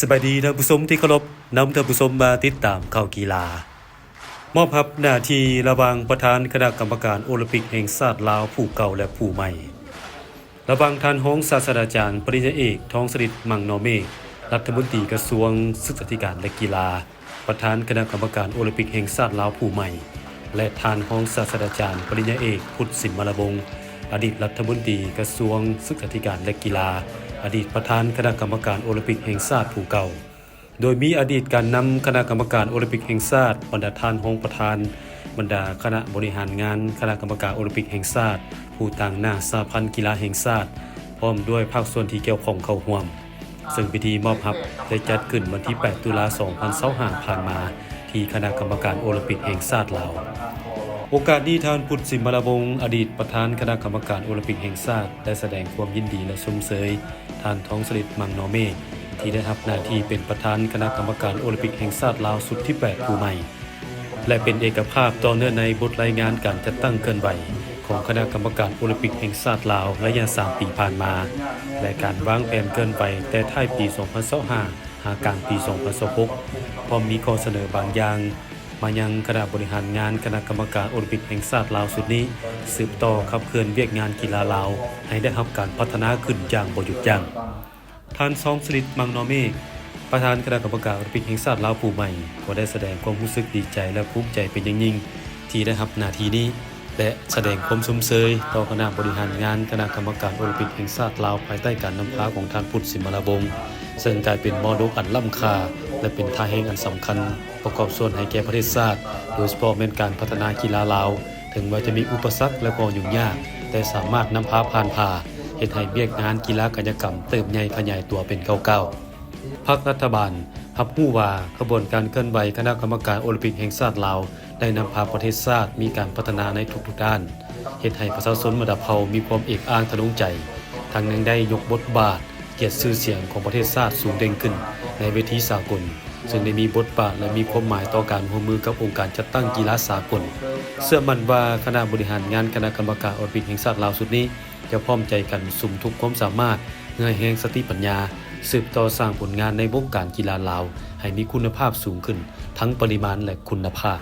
สบายดีท่านผู้ชมที่เคารพนำท่านผู้ชมมาติดตามข่าวกีฬามอบรับหน้าที่ระหว่างประธานคณะกรรมการโอลิมปิกแห่งชาติลาวผู้เก่าและผู้ใหม่ระหว่างท่านรองศาสตราจารย์ปริญญาเอกทองสฤษดิ์มั่งนอเมฆรัฐมนตรีกระทรวงศึกษาธิการและกีฬาประธานคณะกรรมการโอลิมปิกแห่งชาติลาวผู้ใหม่และท่านรองศาสตราจารย์ปริญญาเอกพุทธสิมมลวงศ์อดีตรัฐมนตรีกระทรวงศึกษาธิการและกีฬาอดีตประธานคณะกรรมการโอลิมปิกแห่งชาติผู้เก่าโดยมีอดีตการนำคณะกรรมการโอลิมปิกแห่งชาติบรรดาท่านรองประธานบรรดาคณะบริหารงานคณะกรรมการโอลิมปิกแห่งชาติผู้ต่างหน้าสหพันธ์กีฬาแห่งชาติพร้อมด้วยภาคส่วนที่เกี่ยวข้องเข้าร่วมซึ่งพิธีมอบรับได้จัดขึ้นวันที่ 8 ตุลาคม 2025 ผ่านมาที่คณะกรรมการโอลิมปิกแห่งชาติลาวโอกาสนี้ท่านพุทธสิมมลวงศ์อดีตประธานคณะกรรมการโอลิมปิกแห่งชาติได้แสดงความยินดีและชมเชยท่านทองสฤษดิ์มั่งนอเมฆที่ได้รับหน้าที่เป็นประธานคณะกรรมการโอลิมปิกแห่งชาติลาวสุดที่ 8 ผู้ใหม่และเป็นเอกภาพต่อเนื่องในบทรายงานการจัดตั้งเคลื่อนไหวของคณะกรรมการโอลิมปิกแห่งชาติลาวระยะ 3 ปีผ่านมาและการวางแผนเกินไปแต่ท้ายปี 2025 หากลางปี 2026 พร้อมมีข้อเสนอบางอย่างมายังคณะบริหารงานคณะกรรมการโอลิมปิกแห่งชาติลาวสุดนี้สืบต่อขับเคลื่อนเวียกงานกีฬาลาวให้ได้รับการพัฒนาขึ้นอย่างบ่หยุดยั้งท่านทองสฤษดิ์มั่งนอเมฆประธานคณะกรรมการโอลิมปิกแห่งชาติลาวผู้ใหม่ก็ได้แสดงความรู้สึกดีใจและภูมิใจเป็นอย่างยิ่งที่ได้รับหน้าที่นี้และแสดงความชมเชยต่อคณะบริหารงานคณะกรรมการโอลิมปิกแห่งชาติลาวภายใต้การนำพาของท่านพุทธสิมมลวงศ์ซึ่งกลายเป็นมรดกอันล้ำค่าและเป็นท่าแห่งอันสำคัญประกอบส่วนให้แก่ประเทศชาติโดยเฉพาะแม่นการพัฒนากีฬาลาวถึงว่าจะมีอุปสรรคและก็ยุ่งยากแต่สามารถนำพาผ่านเฮ็ดให้เวียกงานกีฬากายกรรมเติบใหญ่ขยายตัวเป็นก้าวๆพรรครัฐบาลรับรู้ว่าขบวนการเคลื่อนไหวคณะกรรมการโอลิมปิกแห่งชาติลาวได้นำพาประเทศชาติมีการพัฒนาในทุกๆด้านเฮ็ดให้ประชาชนระดับเผ่ามีความเอกอ้างทะนงใจทั้งยังได้ยกบทบาทเกียรติชื่อเสียงของประเทศชาติสูงเด่นขึ้นในเวทีสากลซึ่งได้มีบทบาทและมีความหมายต่อการร่วมมือกับองค์การจัดตั้งกีฬาสากลเชื่อมั่นว่าคณะบริหารงานคณะกรรมการโอลิมปิกแห่งชาติลาวสุดนี้จะพร้อมใจกันสุมทุกความสามารถเงื่อแห่งสติปัญญาสืบต่อสร้างผลงานในวงการกีฬาลาวให้มีคุณภาพสูงขึ้นทั้งปริมาณและคุณภาพ